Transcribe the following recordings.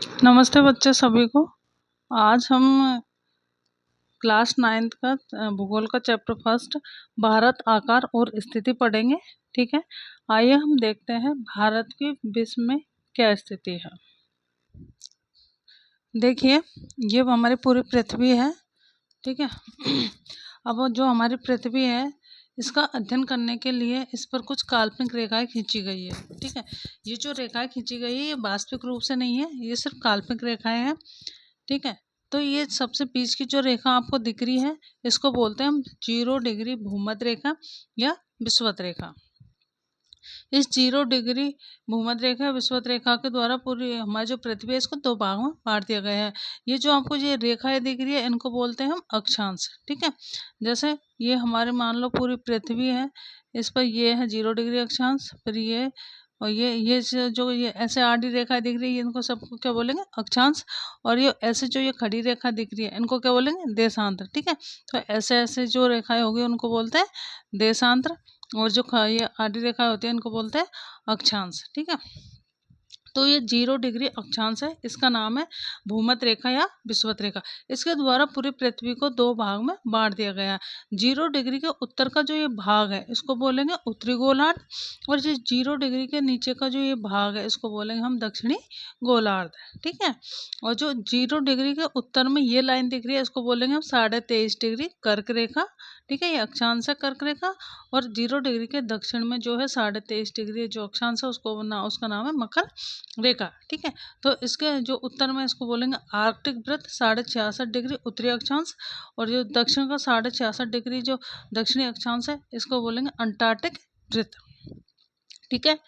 नमस्ते बच्चे सभी को। आज हम क्लास 9th का भूगोल का चैप्टर फर्स्ट भारत आकार और स्थिति पढ़ेंगे। ठीक है, आइए हम देखते हैं भारत की विश्व में क्या स्थिति है। देखिए, ये हमारी पूरी पृथ्वी है। ठीक है अब वो जो हमारी पृथ्वी है, इसका अध्ययन करने के लिए इस पर कुछ काल्पनिक रेखाएं खींची गई है। ठीक है, ये जो रेखाएं खींची गई है ये वास्तविक रूप से नहीं है, ये सिर्फ काल्पनिक रेखाएं हैं। ठीक है, तो ये सबसे बीच की जो रेखा आपको दिख रही है, इसको बोलते हैं हम 0 डिग्री भूमध्य रेखा या विषुवत रेखा। इस 0 डिग्री भूमध्य रेखा विषुवत रेखा के द्वारा पूरी हमारी जो पृथ्वी है इसको दो भागों में बांट दिया गया है। ये जो आपको ये रेखाएं दिख रही है इनको बोलते हैं हम अक्षांश। ठीक है, जैसे ये हमारे मान लो पूरी पृथ्वी है, इस पर ये है 0 डिग्री अक्षांश, फिर ये और ये जो ये ऐसे आड़ी रेखा दिख रही है इनको सबको क्या बोलेंगे, अक्षांश। और ये ऐसे जो ये खड़ी रेखा दिख रही है इनको क्या बोलेंगे, देशांतर। ठीक है, तो ऐसे ऐसे जो रेखाएं होगी उनको बोलते हैं देशांतर, और जो ये आड़ी रेखा होती है इनको बोलते हैं अक्षांश। ठीक है, तो ये 0 डिग्री अक्षांश है, इसका नाम है भूमध्य रेखा या विषुवत रेखा। इसके द्वारा पूरी पृथ्वी को दो भाग में बांट दिया गया है। 0 डिग्री के उत्तर का जो ये भाग है इसको बोलेंगे उत्तरी गोलार्ध, और जो 0 डिग्री के नीचे का जो ये भाग है इसको बोलेंगे हम दक्षिणी गोलार्ध। ठीक है, और जो 0 डिग्री के उत्तर में ये लाइन दिख रही है इसको बोलेंगे हम 23.5 डिग्री कर्क रेखा। ठीक है, ये अक्षांश है कर्क रेखा। और 0 डिग्री के दक्षिण में जो है 23.5 डिग्री जो अक्षांश है उसका नाम है मकर रेखा। ठीक है, तो इसके जो उत्तर में इसको बोलेंगे आर्कटिक वृत्त 66.5 डिग्री उत्तरी अक्षांश, और जो दक्षिण का 66.5 डिग्री जो दक्षिणी अक्षांश है इसको बोलेंगे अंटार्कटिक वृत्त। ठीक है,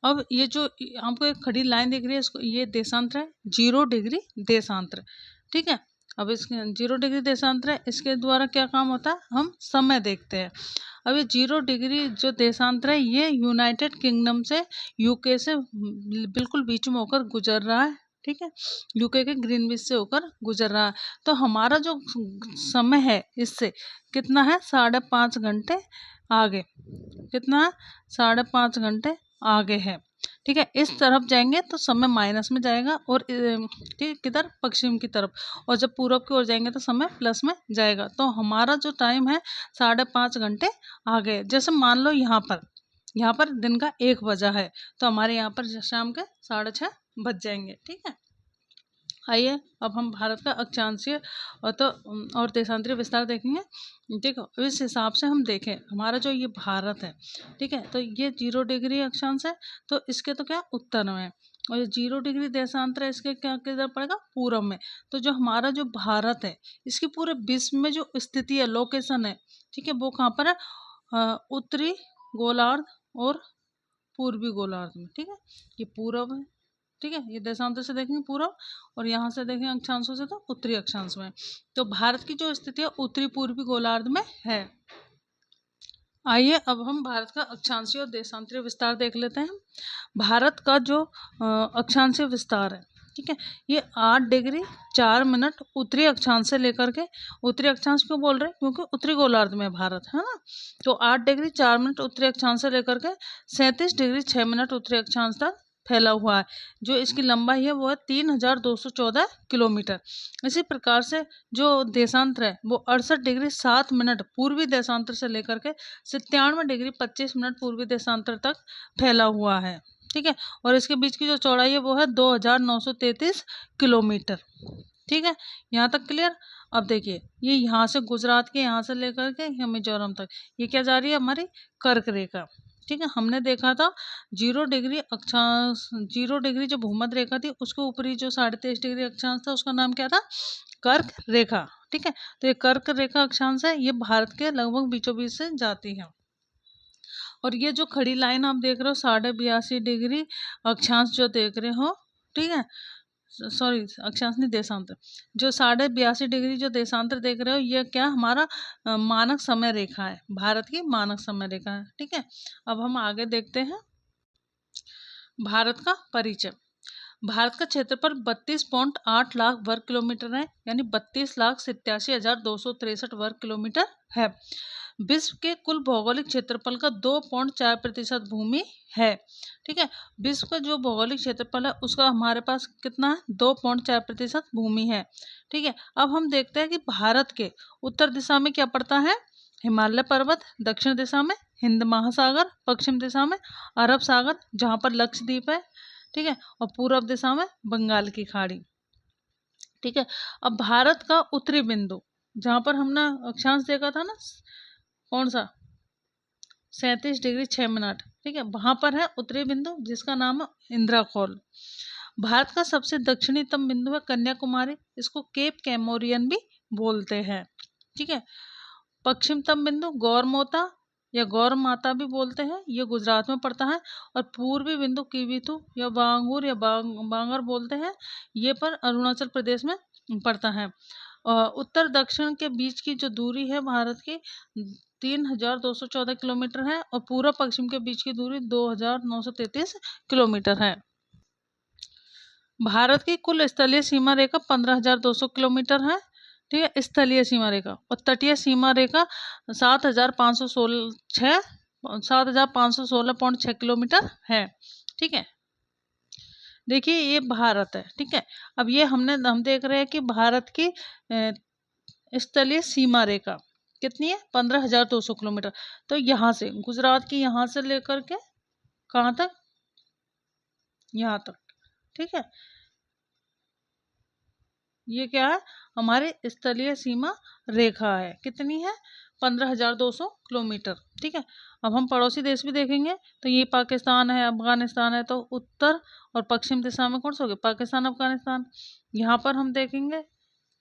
अब ये जो हमको एक खड़ी लाइन दिख रही है इसको ये देशांतर है, 0 डिग्री देशांतर। ठीक है, अब इसके 0 डिग्री देशांतर है, इसके द्वारा क्या काम होता है, हम समय देखते हैं। अब ये 0 डिग्री जो देशांतर है ये यूनाइटेड किंगडम से यूके से बिल्कुल बीच में होकर गुजर रहा है। ठीक है, यूके के ग्रीनविच से होकर गुजर रहा है। तो हमारा जो समय है इससे कितना है, 5.5 घंटे आगे। कितना है, 5.5 घंटे आगे है। ठीक है, इस तरफ जाएंगे तो समय माइनस में जाएगा, और ठीक है किधर, पश्चिम की तरफ। और जब पूरब की ओर जाएंगे तो समय प्लस में जाएगा। तो हमारा जो टाइम है 5.5 घंटे आगे। जैसे मान लो यहाँ पर दिन का 1 बजा है, तो हमारे यहाँ पर शाम के 6:30 बज जाएंगे। ठीक है, आइए अब हम भारत का अक्षांशीय और देशांतरीय विस्तार देखेंगे। देखो, इस हिसाब से हम देखें हमारा जो ये भारत है, ठीक है, तो ये 0 डिग्री अक्षांश है, तो इसके तो क्या उत्तर में है, और ये 0 डिग्री देशांतर है इसके क्या किधर पड़ेगा, पूर्व में। तो जो हमारा जो भारत है इसकी पूरे विश्व में जो स्थिति है, लोकेशन है, ठीक है, वो कहाँ पर है, उत्तरी गोलार्ध और पूर्वी गोलार्ध में। ठीक है, ये पूर्व है। ठीक है, ये देशांतर से देखेंगे पूर्व, और यहाँ से देखेंगे अक्षांशों से तो उत्तरी अक्षांश में। तो भारत की जो स्थिति है उत्तरी पूर्वी गोलार्ध में है। आइए अब हम भारत का अक्षांशीय और देशांतरीय विस्तार देख लेते हैं। भारत का जो अक्षांशीय विस्तार है, ठीक है, ये 8 डिग्री 4 मिनट उत्तरी अक्षांश से लेकर के, उत्तरी अक्षांश क्यों बोल रहे हैं, क्योंकि उत्तरी गोलार्ध में भारत है ना। तो 8 डिग्री 4 मिनट उत्तरी अक्षांश से लेकर के 37 डिग्री 6 मिनट उत्तरी अक्षांश तक फैला हुआ है। जो इसकी लंबाई है वो है 3214 किलोमीटर। इसी प्रकार से जो देशांतर है वो 68 डिग्री 7 मिनट पूर्वी देशांतर से लेकर के 97 डिग्री 25 मिनट पूर्वी देशांतर तक फैला हुआ है। ठीक है, और इसके बीच की जो चौड़ाई है वो है 2933 किलोमीटर। ठीक है, यहाँ तक क्लियर। अब देखिए, ये यहाँ से गुजरात के यहाँ से लेकर के मिजोरम तक ये क्या जा रही है, हमारी कर्क रेखा। ठीक है, हमने देखा था 0 डिग्री अक्षांश, 0 डिग्री जो भूमध्य रेखा थी उसके ऊपरी जो 23.5 डिग्री अक्षांश था उसका नाम क्या था, कर्क रेखा। ठीक है, तो ये कर्क रेखा अक्षांश है, ये भारत के लगभग बीचों बीच से जाती है। और ये जो खड़ी लाइन आप देख रहे हो 82.5 डिग्री अक्षांश जो देख रहे हो, ठीक है, सॉरी अक्षांश नहीं देशांतर, जो 82.5 डिग्री जो देशांतर देख रहे हो ये क्या हमारा मानक समय रेखा है, भारत की मानक समय रेखा है। ठीक है, अब हम आगे देखते हैं भारत का परिचय। भारत का क्षेत्रफल 32.8 लाख वर्ग किलोमीटर है, यानी 32,87,263 वर्ग किलोमीटर है। विश्व के कुल भौगोलिक क्षेत्रफल का 2.4% भूमि है। ठीक है, विश्व का जो भौगोलिक क्षेत्रफल है उसका हमारे पास कितना है, 2.4% भूमि है। ठीक है, अब हम देखते हैं कि भारत के उत्तर दिशा में क्या पड़ता है, हिमालय पर्वत, दक्षिण दिशा में हिंद महासागर, पश्चिम दिशा में अरब सागर जहाँ पर लक्षद्वीप है। ठीक है, और पूर्व दिशा में बंगाल की खाड़ी। ठीक है, अब भारत का उत्तरी बिंदु जहाँ पर हमने अक्षांश देखा था ना, कौन सा, 37 डिग्री 6 मिनट। ठीक है, वहाँ पर है उत्तरी बिंदु जिसका नाम है इंद्राखोल। भारत का सबसे दक्षिणीतम बिंदु है कन्याकुमारी, इसको केप कैमोरियन भी बोलते हैं। ठीक है, पश्चिमतम बिंदु गौरमोता या गौर माता भी बोलते हैं, ये गुजरात में पड़ता है। और पूर्वी बिंदु कीवितु या बांगुर या बांगर बोलते हैं, ये पर अरुणाचल प्रदेश में पड़ता है। उत्तर दक्षिण के बीच की जो दूरी है भारत की 3214 किलोमीटर है, और पूर्व पश्चिम के बीच की दूरी 2933 किलोमीटर है। भारत की कुल स्थलीय सीमा रेखा 15200 किलोमीटर है। ठीक है, स्थलीय सीमा रेखा, और तटीय सीमा रेखा 7516.6 किलोमीटर है। ठीक है, देखिए ये भारत है। ठीक है, अब ये हम देख रहे हैं कि भारत की स्थलीय सीमा रेखा कितनी है, 15200 किलोमीटर। तो यहाँ से गुजरात की यहाँ से लेकर के कहाँ तक, यहाँ तक। ठीक है, ये क्या है, हमारे स्थलीय सीमा रेखा है, कितनी है, 15200 किलोमीटर। ठीक है, अब हम पड़ोसी देश भी देखेंगे, तो ये पाकिस्तान है, अफगानिस्तान है, तो उत्तर और पश्चिम दिशा में कौन सा हो गया, पाकिस्तान अफगानिस्तान। यहाँ पर हम देखेंगे,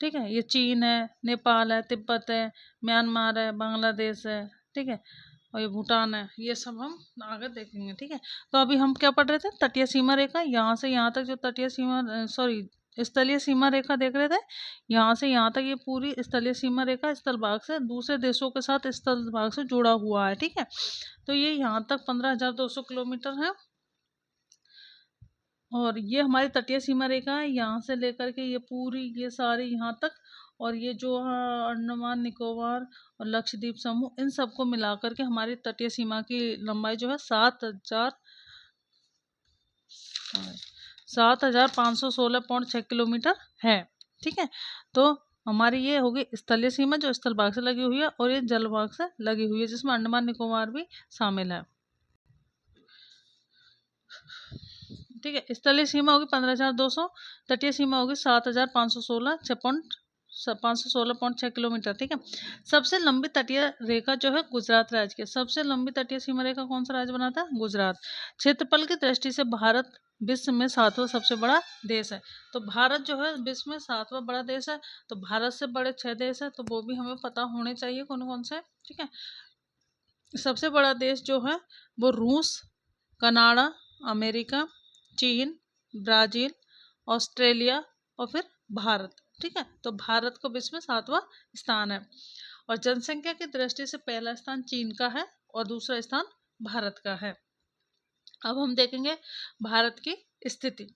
ठीक है, ये चीन है, नेपाल है, तिब्बत है, म्यांमार है, बांग्लादेश है। ठीक है, और ये भूटान है, ये सब हम आगे देखेंगे। ठीक है, तो अभी हम क्या पढ़ रहे थे, तटीय सीमा रेखा, यहाँ से यहाँ तक जो तटीय सीमा सॉरी स्थलीय सीमा रेखा देख रहे थे, यहाँ से यहाँ तक ये पूरी स्थलीय सीमा रेखा स्थल भाग से दूसरे देशों के साथ स्थल भाग से जुड़ा हुआ है। ठीक है, तो ये यहाँ तक 15200 किलोमीटर है, और ये हमारी तटीय सीमा रेखा है, यहाँ से लेकर के ये पूरी ये सारी यहाँ तक, और ये जो अंडमान निकोबार और लक्षद्वीप समूह, इन सबको मिलाकर के हमारी तटीय सीमा की लंबाई जो है 7516.6 किलोमीटर है। ठीक है, तो हमारी ये होगी स्थलीय सीमा जो स्थल भाग से लगी हुई है, और ये जल भाग से लगी हुई है जिसमें अंडमान निकोबार भी शामिल है। ठीक है, स्थलीय सीमा होगी 15200, तटीय सीमा होगी 7516.6 किलोमीटर। ठीक है, सबसे लंबी तटीय रेखा जो है गुजरात राज्य की, सबसे लंबी तटीय सीमा रेखा कौन सा राज्य बनाता है, गुजरात। क्षेत्रफल की दृष्टि से भारत विश्व में 7वां सबसे बड़ा देश है। तो भारत जो है विश्व में 7वां बड़ा देश है, तो भारत से बड़े 6 देश है, तो वो भी हमें पता होने चाहिए कौन कौन से। ठीक है, सबसे बड़ा देश जो है वो रूस, कनाडा, अमेरिका, चीन, ब्राज़ील, ऑस्ट्रेलिया और फिर भारत। ठीक है, तो भारत को विश्व में 7वां स्थान है, और जनसंख्या की दृष्टि से पहला स्थान चीन का है और दूसरा स्थान भारत का है। अब हम देखेंगे भारत की स्थिति।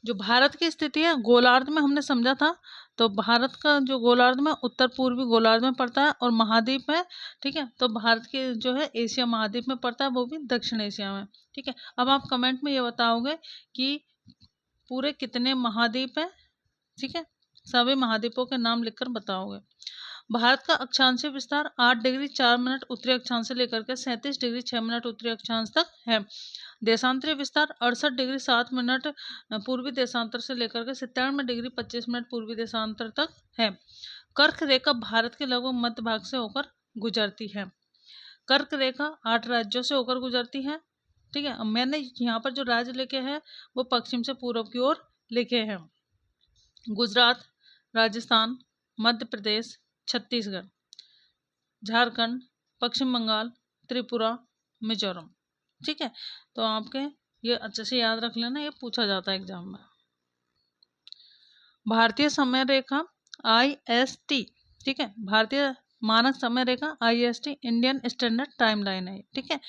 जो भारत की स्थिति है गोलार्ध में हमने समझा था, तो भारत का जो गोलार्ध में उत्तर पूर्वी गोलार्ध में पड़ता है और महाद्वीप है। ठीक है, तो भारत के जो है एशिया महाद्वीप में पड़ता है, वो भी दक्षिण एशिया में। ठीक है, अब आप कमेंट में ये बताओगे कि पूरे कितने महाद्वीप हैं। ठीक है, सभी महाद्वीपों के नाम लिखकर बताओगे। भारत का अक्षांशीय विस्तार 8 डिग्री 4 मिनट उत्तरी अक्षांश से लेकर के 37 डिग्री 6 मिनट उत्तरी अक्षांश तक है। देशांतरीय विस्तार 68 डिग्री 7 मिनट पूर्वी देशांतर से लेकर के 97 डिग्री 25 मिनट पूर्वी देशांतर तक है। कर्क रेखा भारत के लगभग मध्य भाग से होकर गुजरती है। कर्क रेखा 8 राज्यों से होकर गुजरती है। ठीक है, मैंने यहाँ पर जो राज्य लिखे हैं वो पश्चिम से पूर्व की ओर लिखे हैं, गुजरात, राजस्थान, मध्य प्रदेश, छत्तीसगढ़, झारखंड, पश्चिम बंगाल, त्रिपुरा, मिजोरम। ठीक है, तो आपके ये अच्छे से याद रख लेना, ये पूछा जाता है एग्जाम में। भारतीय समय रेखा IST। ठीक है, भारतीय मानक समय रेखा IST Indian standard time line है। ठीक है,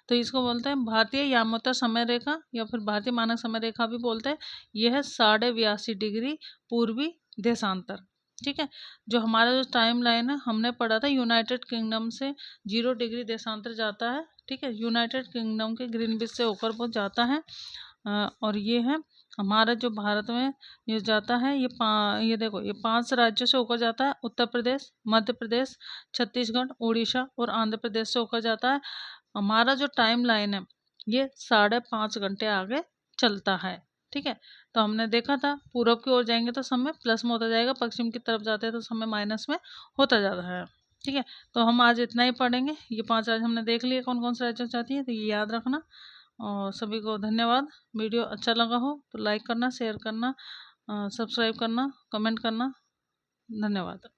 तो इसको बोलते हैं भारतीय यामोत्तर समय रेखा या फिर भारतीय मानक समय रेखा भी बोलते हैं। यह है 82.5 डिग्री पूर्वी देशांतर। ठीक है। जो हमारा जो टाइम लाइन है हमने पढ़ा था, यूनाइटेड किंगडम से 0 डिग्री देशांतर जाता है, ठीक है। यूनाइटेड किंगडम के ग्रीनविच से होकर वो जाता है। और ये है हमारा जो भारत में ये जाता है, ये देखो ये 5 राज्यों से होकर जाता है, उत्तर प्रदेश, मध्य प्रदेश, छत्तीसगढ़, उड़ीसा और आंध्र प्रदेश से होकर जाता है। हमारा जो टाइम लाइन है ये 5.5 घंटे आगे चलता है, ठीक है। तो हमने देखा था पूरब की ओर जाएंगे तो समय प्लस में होता जाएगा, पश्चिम की तरफ जाते हैं तो समय माइनस में होता जाता है, ठीक है। तो हम आज इतना ही पढ़ेंगे। ये 5 राज्य हमने देख लिए कौन कौन से राज्य चाहती है, तो ये याद रखना। और सभी को धन्यवाद। वीडियो अच्छा लगा हो तो लाइक करना, शेयर करना, सब्सक्राइब करना, कमेंट करना। धन्यवाद।